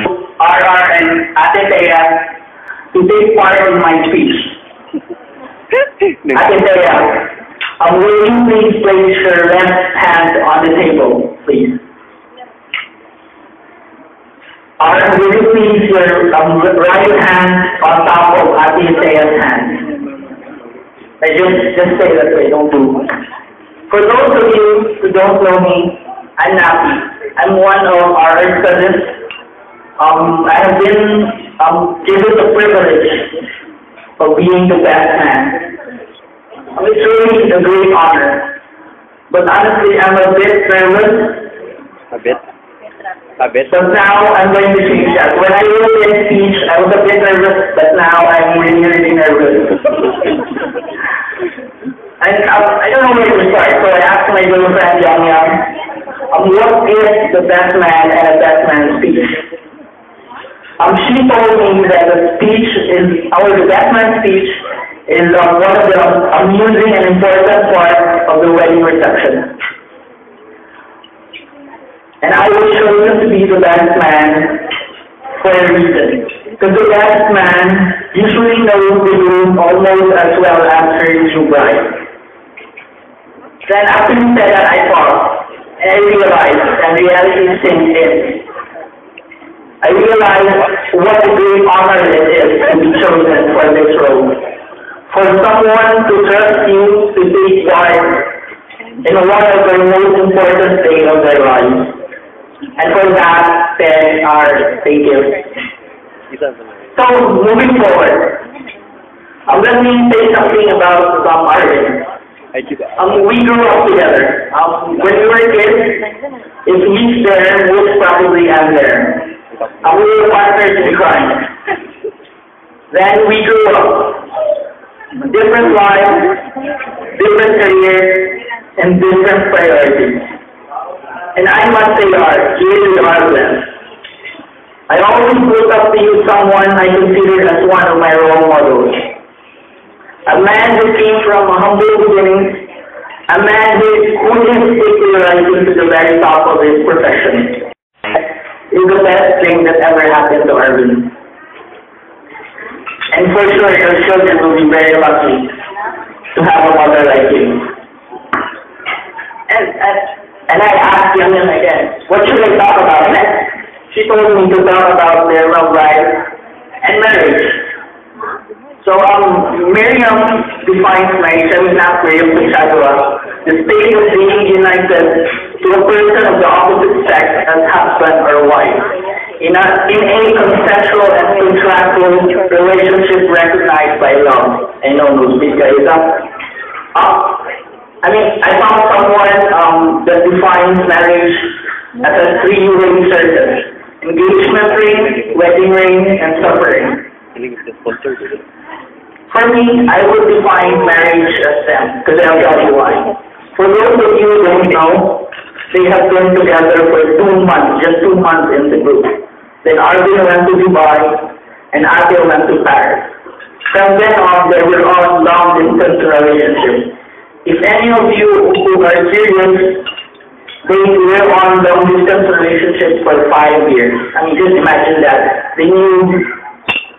RR and Ate Thea to take part in my speech. Ate Thea, will you please place your left hand on the table, please? Will you please your right hand on top of Ate Thea's hand? Just say that way, don't do. For those of you who don't know me, I'm Napi. I'm one of our cousins. I have been given the privilege of being the best man. It's really a great honor. But honestly, I'm a bit nervous. A bit? But now I'm going to change that. When I wrote this speech, I was a bit nervous, but now I'm really, really nervous. And I don't know where to start, so I asked my girlfriend, Yang Yang, what is the best man and a best man speech? She told me that the best man speech is one of the amusing and important parts of the wedding reception. And I will show you to be the best man for a reason. Because the best man usually knows the room almost as well as her new bride. Then after he said that, I paused, and I realized, and reality sinks in. I realized what a great honor it is to be chosen for this role. For someone to trust you to take part in one of the most important days of their lives. And for that, thank you. So, moving forward, let me say something about Arvin. We grew up together. When we were kids, if he's there, we'll probably am there. We were partners in crime. Then we grew up. Different lives, different careers, and different priorities. And I must say, you really are blessed. I always look up to you, someone I consider as one of my role models. A man who came from humble beginnings, a man who is quickly rising to the very top of his profession. Is the best thing that ever happened to Arvin. And for sure, your children will be very lucky to have a mother like you. And I asked Yang again, what should I talk about next? She told me to talk about their love life and marriage. So, Miriam defines marriage as not real the state of being united to a person of the opposite sex as husband or wife in a consensual and contractual relationship recognized by law. I know no speak guys. I found someone that defines marriage as a three-ring circle: engagement ring, wedding ring, and suffering. For me, I would define marriage as them, because I'll tell you why. For those of you who don't know, they have been together for 2 months, just 2 months in the group. Then Arvin went to Dubai, and Ate went to Paris. From then on, they were on long-distance relationships. If any of you who are serious, they were on long-distance relationships for 5 years. Just imagine that. They knew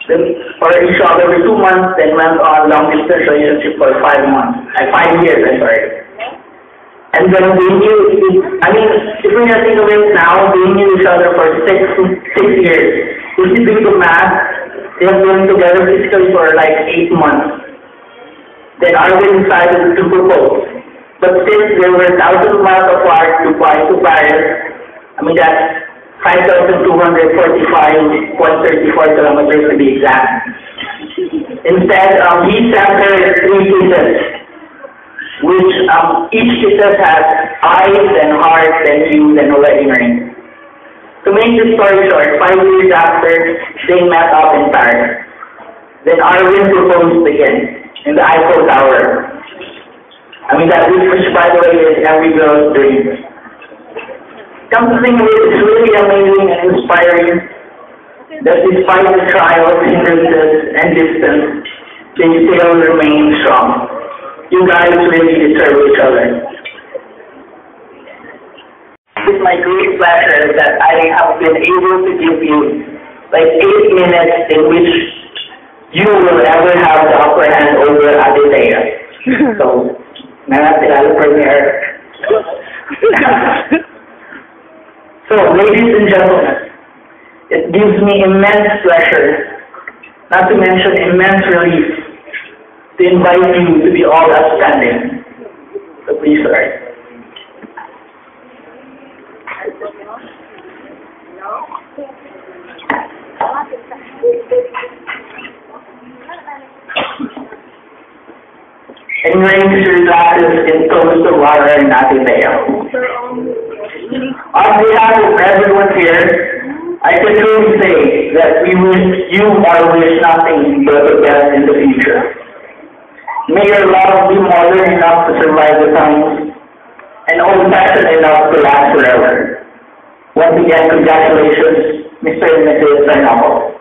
for each other for 2 months, then went on long-distance relationship for 5 months. 5 years, I'm sorry. And then they knew, if we just think of it now, they knew each other for 6 years. If you do the math, they have been together physically for like 8 months. Then Arvin decided to propose. But since they were 1,000 miles apart to Paris, that's 5,245.34 kilometers to be exact. Instead, he sent her 3 kisses, which each kisses has eyes and hearts and hues and a wedding ring. To make the story short, 5 years after, they met up in Paris. Then Arvin proposed again in the Eiffel Tower. Which by the way is every girl's dream. Something which is really amazing and inspiring, that despite the trials, hindrances, and distance, they still remain strong. You guys really deserve each other. It's my great pleasure that I have been able to give you like 8 minutes in which you will ever have the upper hand over Aditya. So, nanatila premiere. So, ladies and gentlemen, it gives me immense pleasure, not to mention immense relief, to invite you to be all outstanding. So please, sir. And raise your glasses in toast to water and Aditya. On behalf of everyone here, I can truly say that you all wish nothing but the best in the future. May your love be more than enough to survive the times, and old-fashioned enough to last forever. Once again, congratulations, Mr. and Mrs. Sarnamo.